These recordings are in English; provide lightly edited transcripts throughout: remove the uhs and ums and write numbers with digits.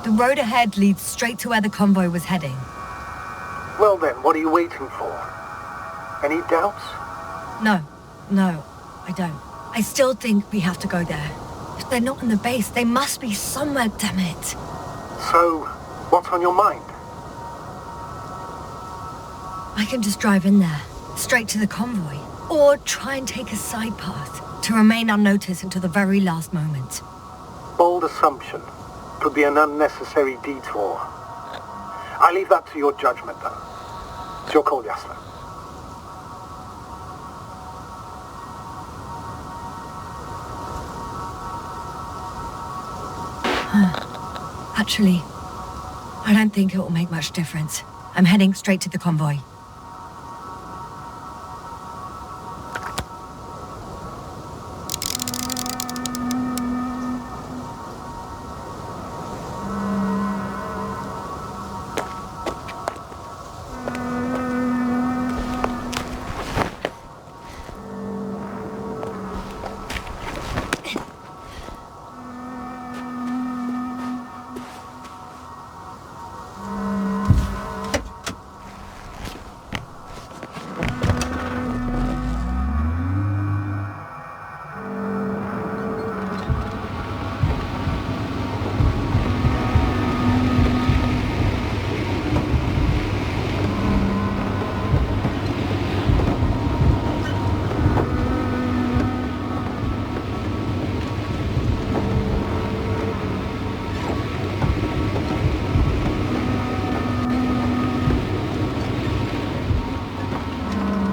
The road ahead leads straight to where the convoy was heading. Well then, what are you waiting for? Any doubts? No, I don't. I still think we have to go there. If they're not in the base, they must be somewhere, damn it. So, what's on your mind? I can just drive in there, straight to the convoy. Or try and take a side path, to remain unnoticed until the very last moment. Bold assumption. Could be an unnecessary detour. I leave that to your judgment, then. It's your call, Yasna. Actually, I don't think it will make much difference. I'm heading straight to the convoy.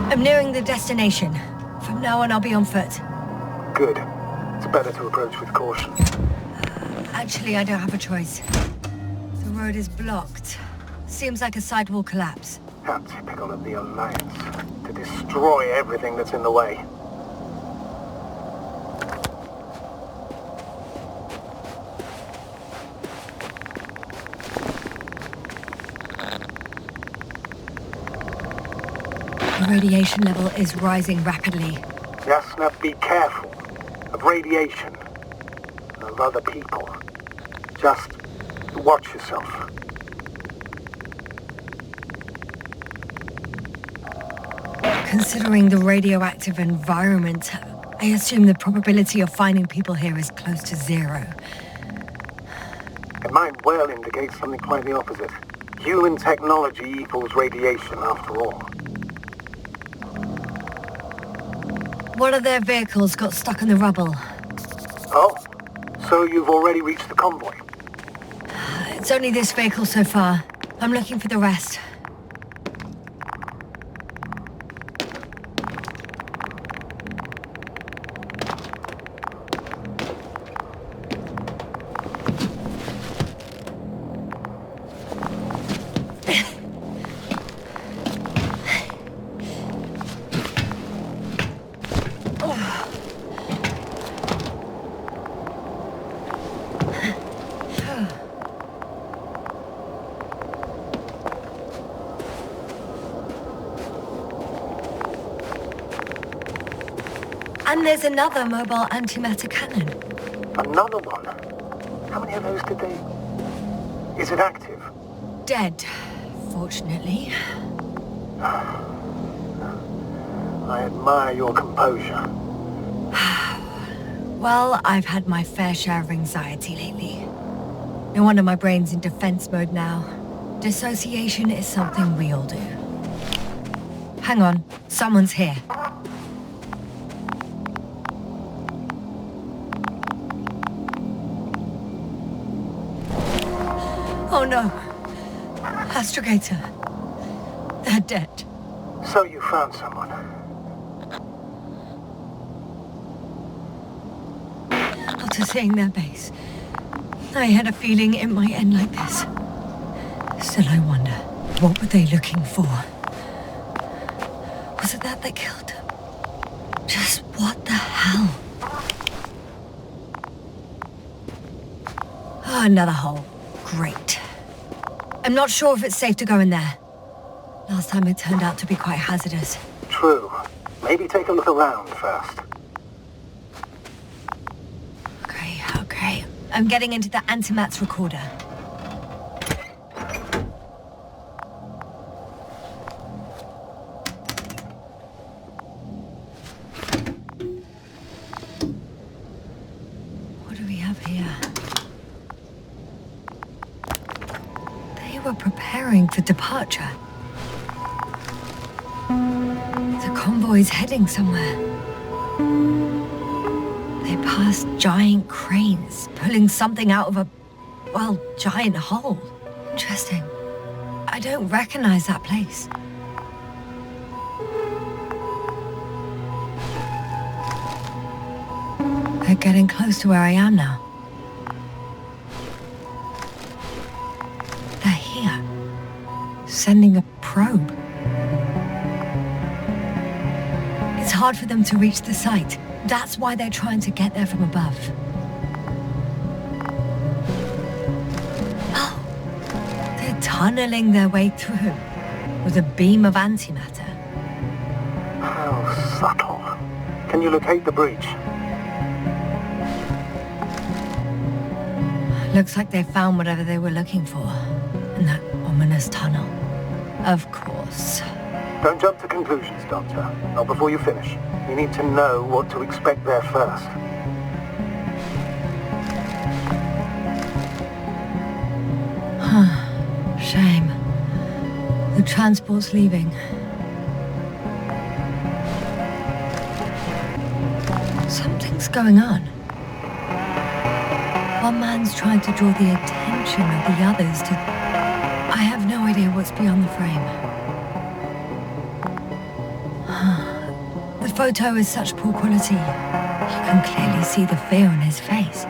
I'm nearing the destination. From now on, I'll be on foot. Good. It's better to approach with caution. Actually, I don't have a choice. The road is blocked. Seems like a sidewall collapse. How typical of the Alliance. To destroy everything that's in the way. The radiation level is rising rapidly. Yasna, be careful. Of radiation. Of other people. Just watch yourself. Considering the radioactive environment, I assume the probability of finding people here is close to zero. It might well indicate something quite the opposite. Human technology equals radiation, after all. One of their vehicles got stuck in the rubble. Oh, so you've already reached the convoy? It's only this vehicle so far. I'm looking for the rest. And there's another mobile antimatter cannon. Another one? How many of those did they... Is it active? Dead, fortunately. I admire your composure. Well, I've had my fair share of anxiety lately. No wonder my brain's in defense mode now. Dissociation is something we all do. Hang on, someone's here. Oh no. Astrogator. They're dead. So you found someone. After seeing their base, I had a feeling it might end like this. Still, I wonder, what were they looking for? Was it that they killed them? Just what the hell? Oh, another hole. Great. I'm not sure if it's safe to go in there. Last time it turned out to be quite hazardous. True. Maybe take a look around first. Okay. I'm getting into the antimat's recorder. were preparing for departure. The convoy's heading somewhere. They passed giant cranes, pulling something out of a, well, giant hole. Interesting. I don't recognize that place. They're getting close to where I am now. They're here, sending a probe. It's hard for them to reach the site. That's why they're trying to get there from above. Oh, they're tunneling their way through with a beam of antimatter. How subtle. Can you locate the breach? Looks like they found whatever they were looking for in that ominous tunnel. Of course. Don't jump to conclusions, Doctor. Not before you finish. You need to know what to expect there first. Shame. The transport's leaving. Something's going on. One man's trying to draw the attention of the others to... I have no idea what's beyond the frame. The photo is such poor quality. You can clearly see the fear on his face.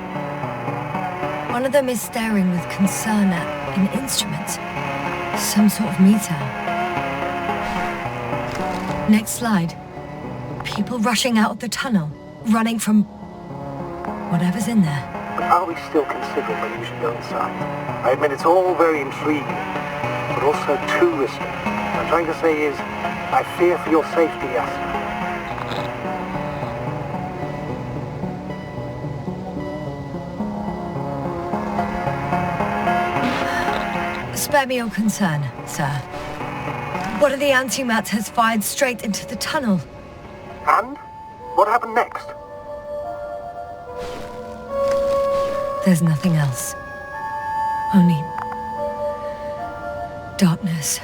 One of them is staring with concern at an instrument. Some sort of meter. Next slide. People rushing out of the tunnel, running from whatever's in there. But are we still considering whether you should go inside? I admit it's all very intriguing, but also too risky. What I'm trying to say is, I fear for your safety, Yasna. Spare me your concern, sir. One of the antimatters fired straight into the tunnel. And? What happened next? There's nothing else. Only... darkness.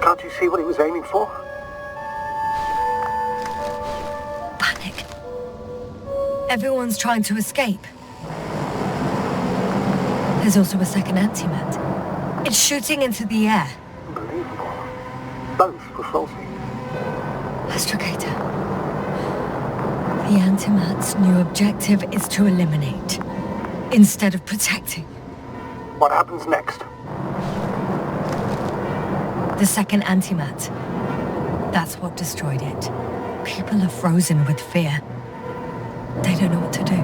Can't you see what he was aiming for? Panic. Everyone's trying to escape. There's also a second antimat. It's shooting into the air. Unbelievable. Both were faulty. Astrogator. The antimat's new objective is to eliminate, instead of protecting. What happens next? The second antimat. That's what destroyed it. People are frozen with fear. They don't know what to do.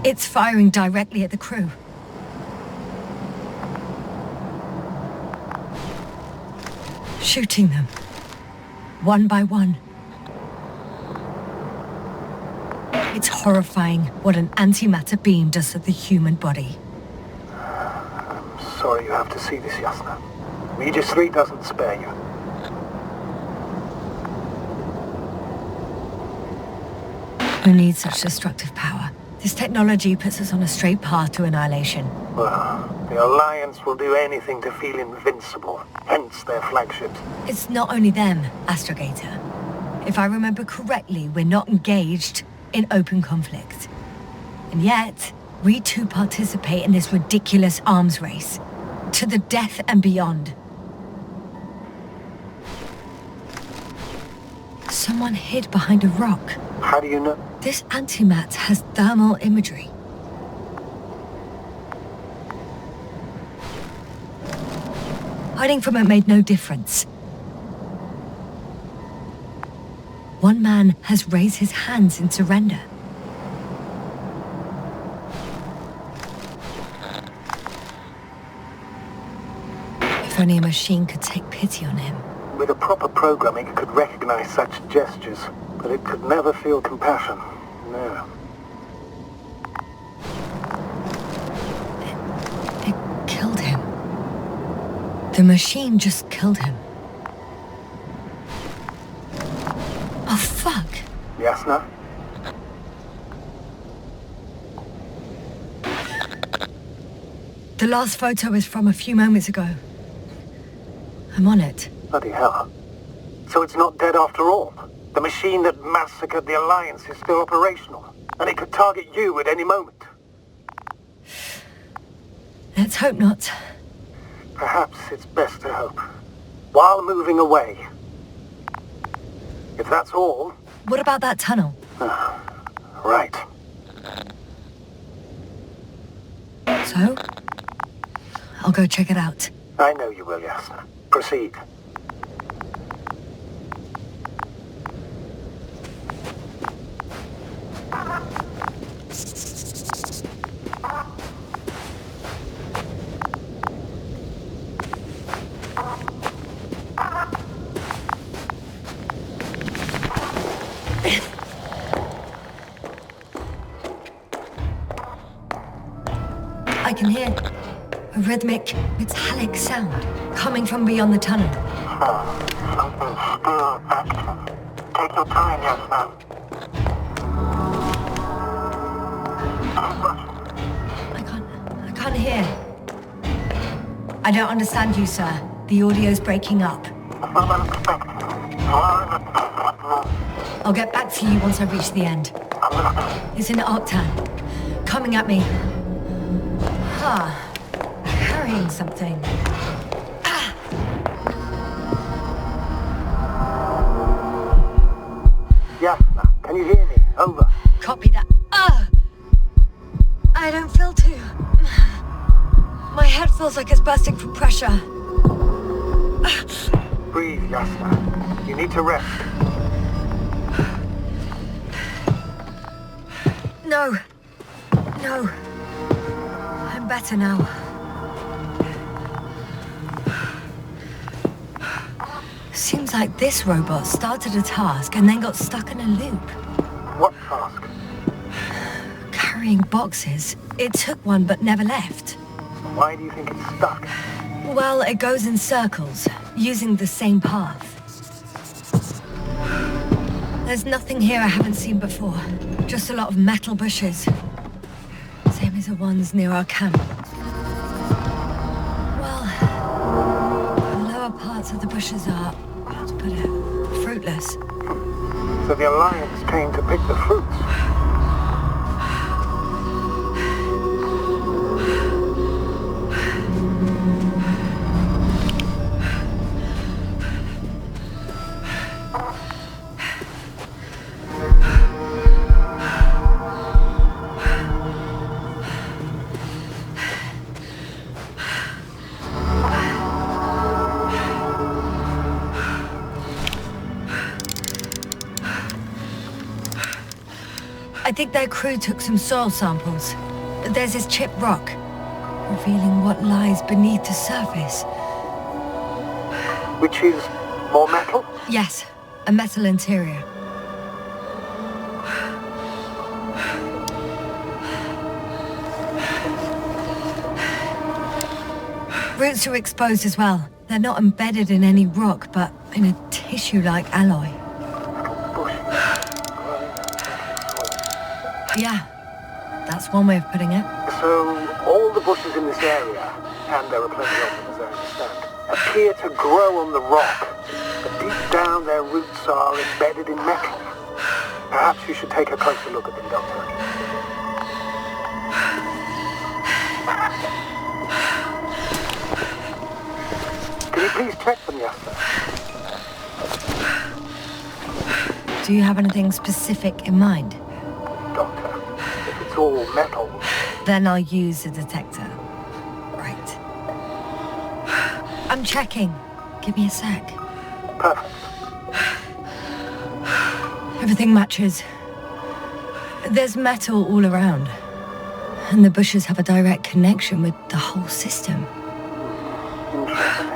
It's firing directly at the crew. Shooting them. One by one. It's horrifying what an antimatter beam does to the human body. I'm sorry you have to see this, Yasna. Regis III doesn't spare you. Who needs such destructive power? This technology puts us on a straight path to annihilation. Well, the Alliance will do anything to feel invincible, hence their flagships. It's not only them, Astrogator. If I remember correctly, we're not engaged in open conflict. And yet, we too participate in this ridiculous arms race. To the death and beyond. Someone hid behind a rock. How do you know? This antimat has thermal imagery. Hiding from it made no difference. One man has raised his hands in surrender. If only a machine could take pity on him. With a proper programming, it could recognize such gestures, but it could never feel compassion. No. It killed him. The machine just killed him. Oh, fuck. Yasna? The last photo is from a few moments ago. I'm on it. Bloody hell. So it's not dead after all? The machine that massacred the Alliance is still operational, and it could target you at any moment. Let's hope not. Perhaps it's best to hope. While moving away. If that's all... What about that tunnel? Right. So? I'll go check it out. I know you will, Yasna. Proceed. I can hear a rhythmic, metallic sound coming from beyond the tunnel. Something's still active. Take your time, Yasna. I can't hear. I don't understand you, sir. The audio's breaking up. I'll get back to you once I reach the end. It's an Octan. Coming at me. Carrying something. Yasna, can you hear me? Over. Copy that. I don't feel too... My head feels like it's bursting from pressure. Breathe, Yasna. You need to rest. No. I'm better now. Seems like this robot started a task and then got stuck in a loop. What task? Carrying boxes. It took one but never left. Why do you think it's stuck? Well, it goes in circles, using the same path. There's nothing here I haven't seen before. Just a lot of metal bushes. Same as the ones near our camp. Well, the lower parts of the bushes are, how to put it, fruitless. So the Alliance came to pick the fruits. I think their crew took some soil samples. There's this chipped rock, revealing what lies beneath the surface. Which is more metal? Yes, a metal interior. Roots are exposed as well. They're not embedded in any rock, but in a tissue-like alloy. Yeah, that's one way of putting it. So, all the bushes in this area, and there are plenty of them as I understand, appear to grow on the rock, but deep down their roots are embedded in metal. Perhaps you should take a closer look at them, Doctor. Can you please check them, Yasna? Do you have anything specific in mind? Doctor, if it's all metal... Then I'll use a detector. Right. I'm checking. Give me a sec. Perfect. Everything matches. There's metal all around. And the bushes have a direct connection with the whole system. Interesting.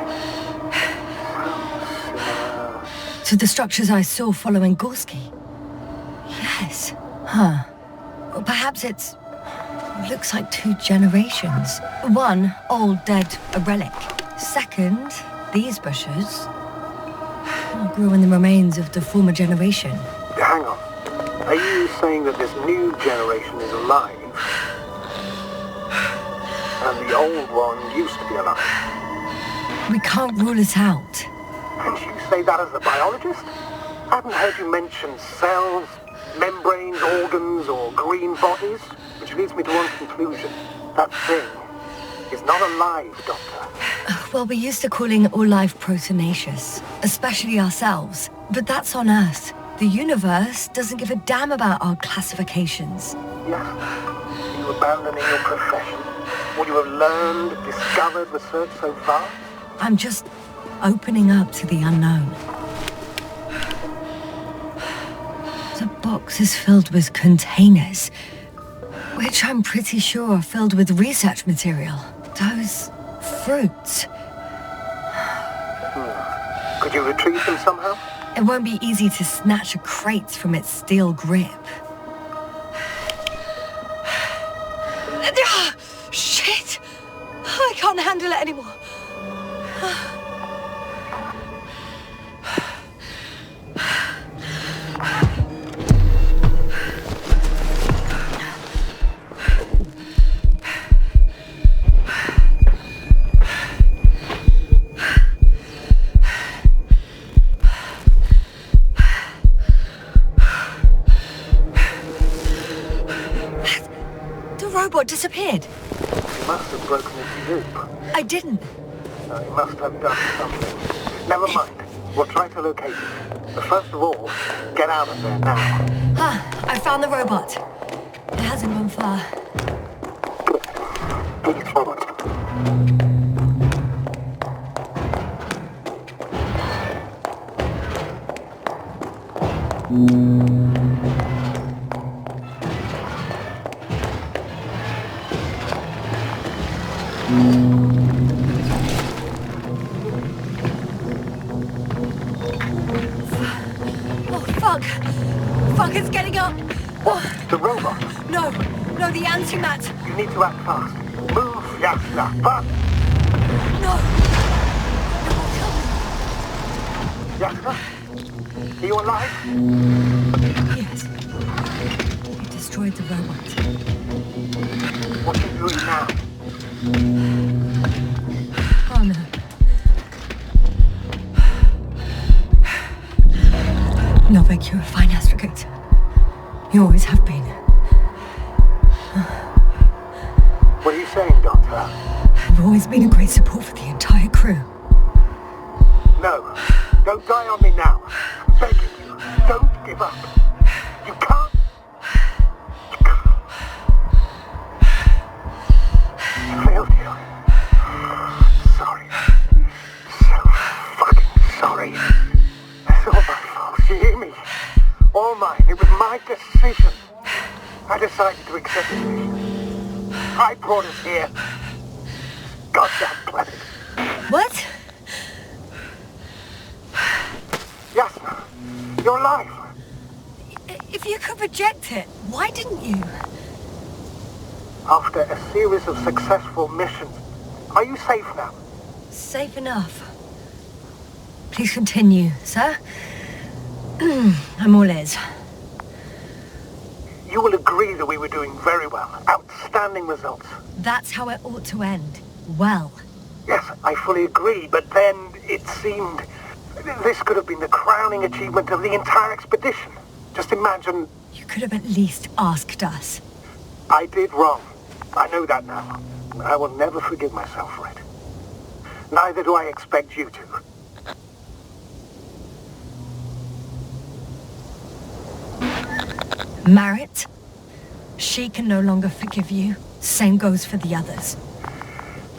To the structures I saw following Gorski. Yes. Huh. Well, perhaps it's... looks like 2 generations. One, old, dead, a relic. Second, these bushes grew in the remains of the former generation. Hang on. Are you saying that this new generation is alive? and the old one used to be alive. We can't rule it out. And you say that as a biologist? I haven't heard you mention cells, membranes, organs, or green bodies, which leads me to one conclusion. That thing is not alive, Doctor. Well, we're used to calling all life proteinaceous, especially ourselves. But that's on Earth. The universe doesn't give a damn about our classifications. Yes. Are you abandoning your profession? What you have learned, discovered, researched so far? I'm just opening up to the unknown. The box is filled with containers, which I'm pretty sure are filled with research material. Those fruits. Could you retrieve them somehow? It won't be easy to snatch a crate from its steel grip. Shit! I can't handle it anymore. Robot disappeared. You must have broken its loop. I didn't. No, you must have done something. Never mind. We'll try to locate it. But first of all, get out of there now. I found the robot. It hasn't gone far. Good. Please follow it. Fuck, it's getting up. What? The robot? No, the antimat. You need to act fast. Move, Yasna, fast! No. Yasna? Are you alive? Yes. We destroyed the robot. What are you doing now? Oh no. Not you're a fine astrogate. You always have been. What are you saying, Doctor? I've always been a great support for the entire crew. No. Don't die on me now. I'm begging you. Don't give up. You can't. You failed you. Sorry. So fucking sorry. It's all my fault. You hear me? All mine. It was my decision. I decided to accept the mission. I brought us here. Goddamn planet. What? Yasna, you're alive. If you could reject it, why didn't you? After a series of successful missions, are you safe now? Safe enough. Please continue, sir. I'm all ears. You will agree that we were doing very well. Outstanding results. That's how it ought to end. Well. Yes, I fully agree, but then it seemed this could have been the crowning achievement of the entire expedition. Just imagine... You could have at least asked us. I did wrong. I know that now. I will never forgive myself for it. Neither do I expect you to. Marit, she can no longer forgive you. Same goes for the others.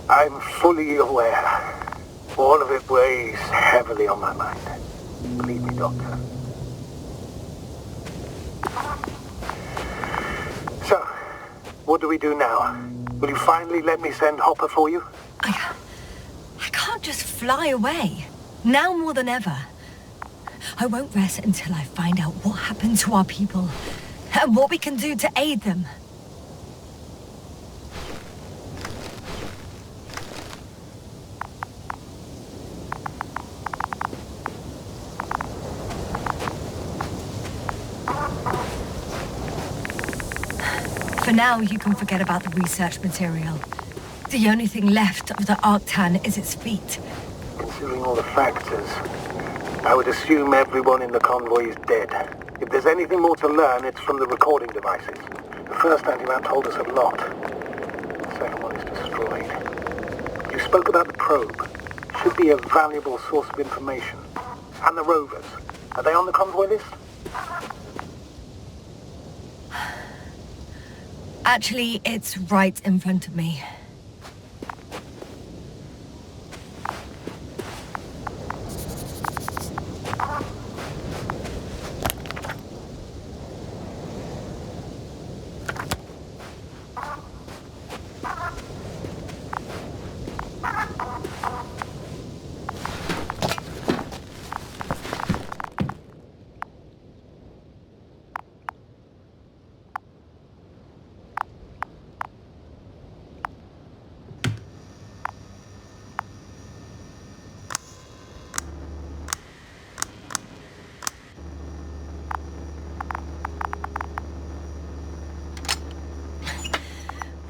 I'm fully aware. All of it weighs heavily on my mind. Believe me, Doctor. So, what do we do now? Will you finally let me send Hopper for you? I can't just fly away. Now more than ever. I won't rest until I find out what happened to our people and what we can do to aid them. For now, you can forget about the research material. The only thing left of the Arctan is its feet. Considering all the factors, I would assume everyone in the convoy is dead. If there's anything more to learn, it's from the recording devices. The first anti-map told us a lot. The second one is destroyed. You spoke about the probe. Should be a valuable source of information. And the rovers. Are they on the convoy list? Actually, it's right in front of me.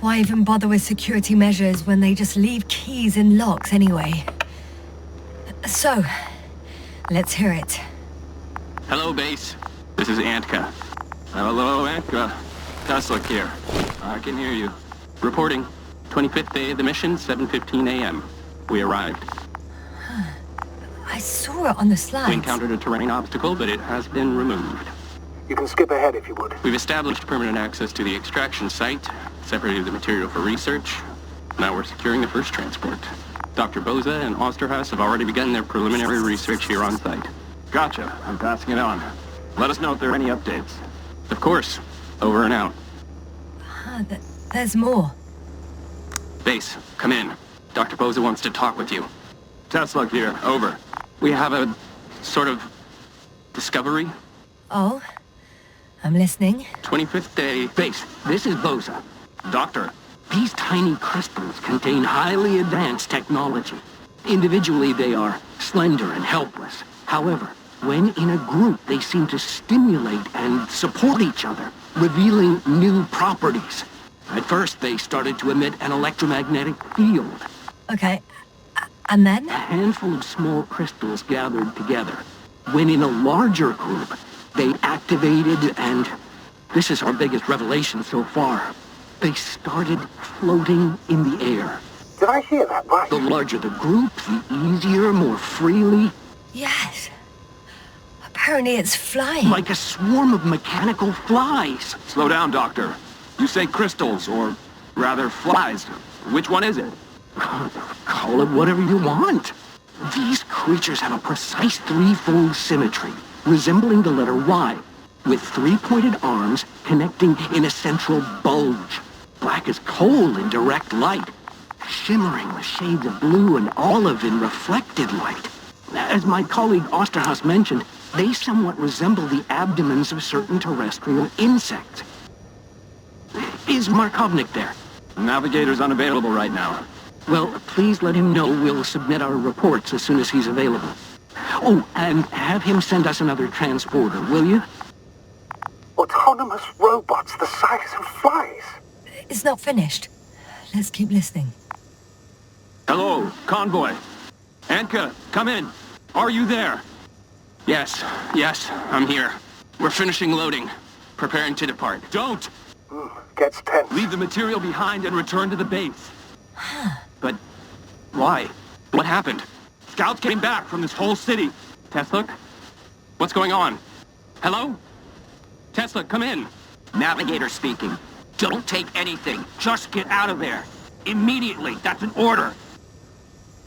Why even bother with security measures when they just leave keys in locks anyway? So, let's hear it. Hello, base. This is Antka. Hello, Antka. Stanisław here. I can hear you. Reporting. 25th day of the mission, 7:15 a.m. We arrived. I saw it on the slides. We encountered a terrain obstacle, but it has been removed. You can skip ahead if you would. We've established permanent access to the extraction site, separated the material for research. Now we're securing the first transport. Dr. Boza and Osterhaus have already begun their preliminary research here on site. Gotcha. I'm passing it on. Let us know if there are any updates. Of course. Over and out. There's more. Base, come in. Dr. Boza wants to talk with you. Tesla here. Over. We have a sort of discovery. Oh? I'm listening. 25th day. Base, this is Boza. Doctor, these tiny crystals contain highly advanced technology. Individually, they are slender and helpless. However, when in a group, they seem to stimulate and support each other, revealing new properties. At first, they started to emit an electromagnetic field. Okay. And then? A handful of small crystals gathered together. When in a larger group, they activated and... this is our biggest revelation so far. They started floating in the air. Did I hear that right? The larger the group, the easier, more freely. Yes. Apparently it's flying. Like a swarm of mechanical flies. Slow down, Doctor. You say crystals, or rather flies. Which one is it? Call it whatever you want. These creatures have a precise threefold symmetry, resembling the letter Y, with three-pointed arms connecting in a central bulge. Black as coal in direct light, shimmering with shades of blue and olive in reflected light. As my colleague Osterhaus mentioned, they somewhat resemble the abdomens of certain terrestrial insects. Is Markovnik there? Navigator's unavailable right now. Well, please let him know we'll submit our reports as soon as he's available. Oh, and have him send us another transporter, will you? Autonomous robots the size of flies. It's not finished. Let's keep listening. Hello, convoy. Antka, come in. Are you there? Yes, I'm here. We're finishing loading. Preparing to depart. Don't! Gets tense. Leave the material behind and return to the base. But why? What happened? Scouts came back from this whole city. Tesla? What's going on? Hello? Tesla, come in. Navigator speaking. Don't take anything. Just get out of there. Immediately. That's an order.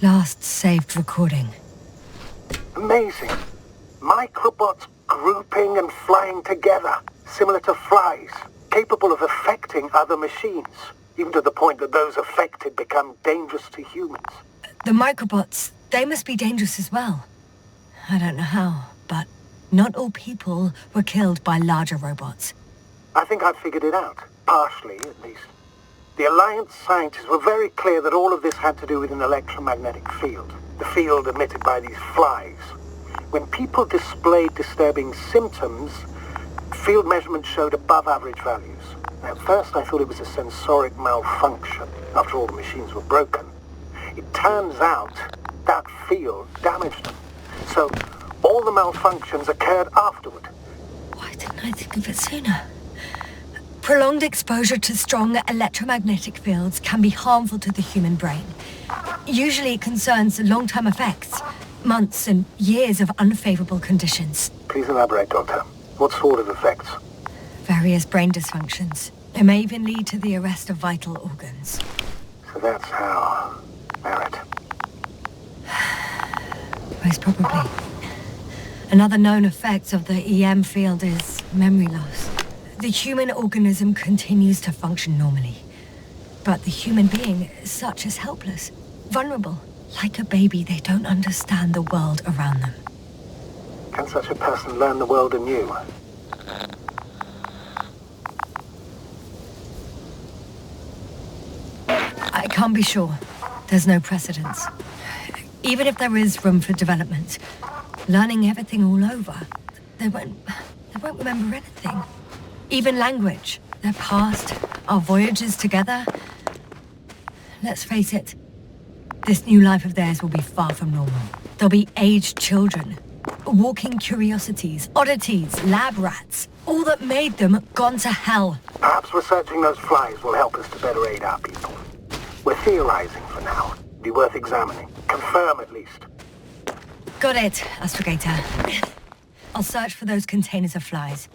Last saved recording. Amazing. Microbots grouping and flying together, similar to flies, capable of affecting other machines, even to the point that those affected become dangerous to humans. The microbots, they must be dangerous as well. I don't know how, but not all people were killed by larger robots. I think I've figured it out, partially at least. The Alliance scientists were very clear that all of this had to do with an electromagnetic field, the field emitted by these flies. When people displayed disturbing symptoms, field measurements showed above average values. At first I thought it was a sensoric malfunction, after all the machines were broken. It turns out that field damaged them. So all the malfunctions occurred afterward. Why didn't I think of it sooner? Prolonged exposure to strong electromagnetic fields can be harmful to the human brain. Usually it concerns long-term effects, months and years of unfavorable conditions. Please elaborate, Doctor. What sort of effects? Various brain dysfunctions. It may even lead to the arrest of vital organs. So that's how... Merit. Most probably. Another known effect of the EM field is memory loss. The human organism continues to function normally, but the human being is such as helpless, vulnerable. Like a baby, they don't understand the world around them. Can such a person learn the world anew? I can't be sure. There's no precedence. Even if there is room for development, learning everything all over, they won't remember anything. Even language, their past, our voyages together. Let's face it, this new life of theirs will be far from normal. They'll be aged children, walking curiosities, oddities, lab rats. All that made them gone to hell. Perhaps researching those flies will help us to better aid our people. We're theorizing for now. Be worth examining. Confirm at least. Got it, Astrogator. I'll search for those containers of flies.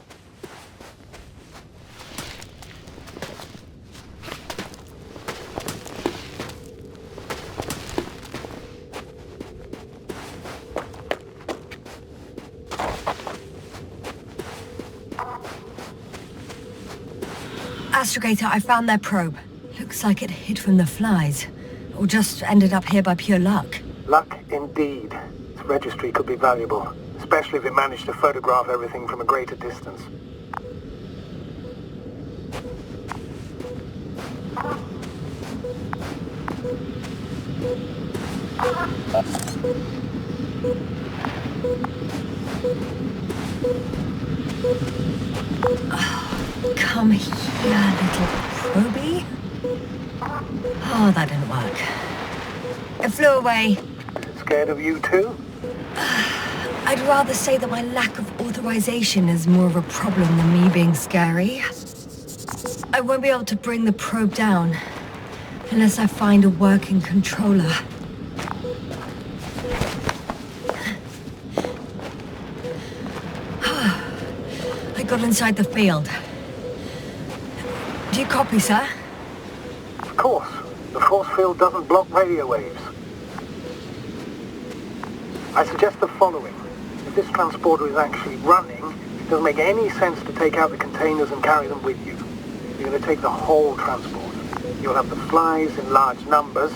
Astrogator, I found their probe. Looks like it hid from the flies. Or just ended up here by pure luck. Luck indeed. Its registry could be valuable, especially if it managed to photograph everything from a greater distance. Come here, little probie. Oh, that didn't work. It flew away. Scared of you too? I'd rather say that my lack of authorization is more of a problem than me being scary. I won't be able to bring the probe down unless I find a working controller. I got inside the field. Do you copy, sir? Of course. The force field doesn't block radio waves. I suggest the following. If this transporter is actually running, it doesn't make any sense to take out the containers and carry them with you. You're going to take the whole transporter. You'll have the flies in large numbers,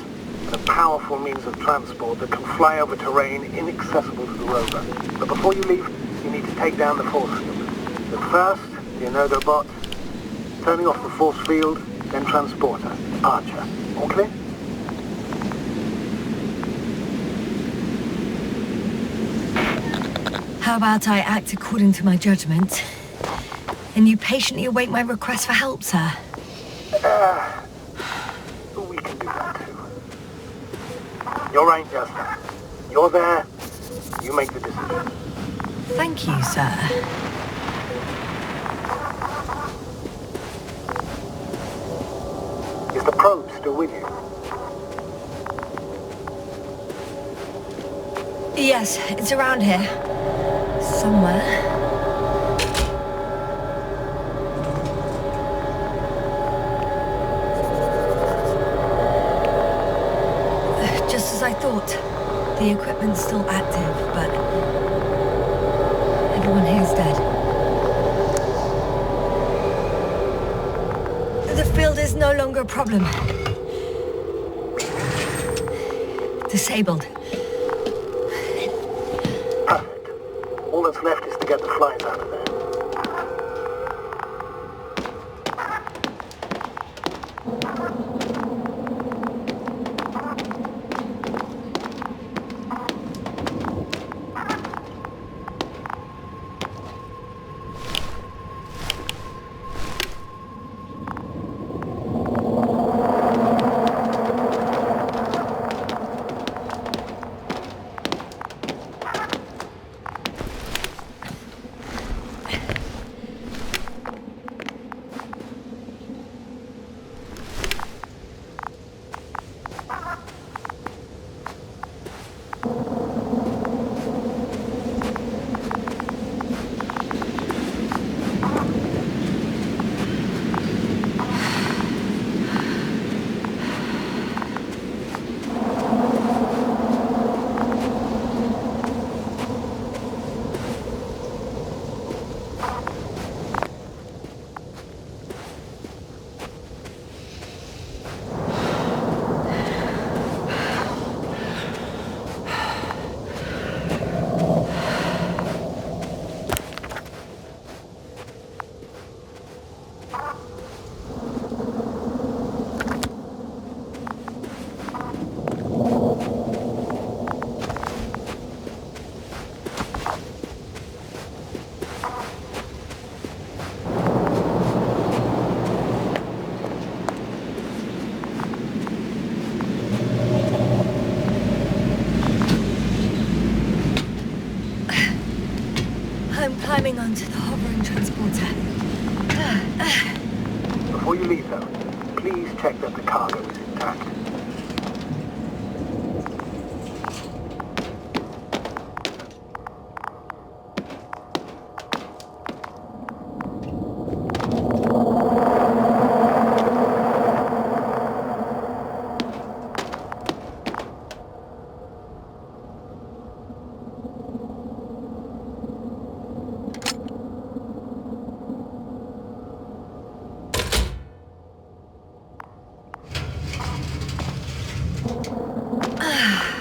and a powerful means of transport that can fly over terrain inaccessible to the rover. But before you leave, you need to take down the force field. So first, the Enodobot, turning off the force field, then transporter, departure. All clear? How about I act according to my judgment, and you patiently await my request for help, sir? We can do that too. You're right, Yasna. You're there. You make the decision. Thank you, sir. Is the probe still with you? Yes, it's around here. Somewhere. Just as I thought. The equipment's still active, but everyone here's dead. The field is no longer a problem. Disabled. Perfect. All that's left is to get the flies out of there. I'm climbing onto the hovering transporter. Before you leave, though, please check that the cargo is intact.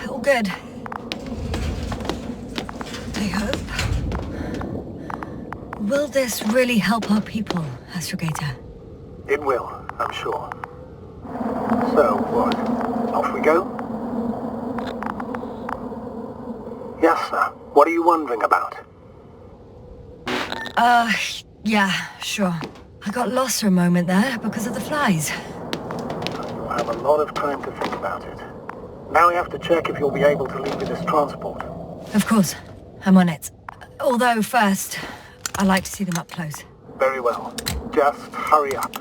All good. I hope. Will this really help our people, Astrogator? It will, I'm sure. So, what? Off we go? Yasna, what are you wondering about? Yeah, sure. I got lost for a moment there because of the flies. You'll have a lot of time to think about it. Now we have to check if you'll be able to leave with this transport. Of course. I'm on it. Although first, I like to see them up close. Very well. Just hurry up.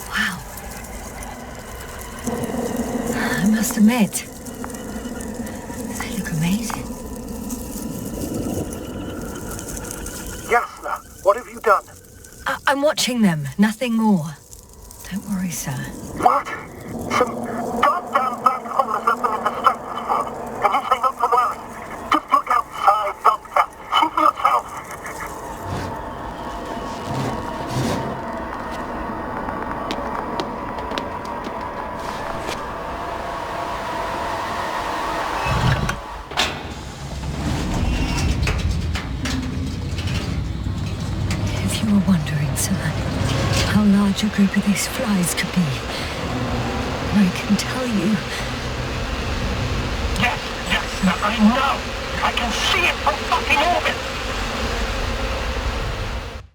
Wow. I must admit, they look amazing. Yasna, what have you done? I'm watching them, nothing more. Don't worry, sir. What? Some goddamn black holes left them in distress this fog. And you say not to worry. Just look outside, Doctor. See for yourself. If you were wondering, sir, how large a group of these flies could be, I can tell you. Yes, I know. I can see it from fucking orbit.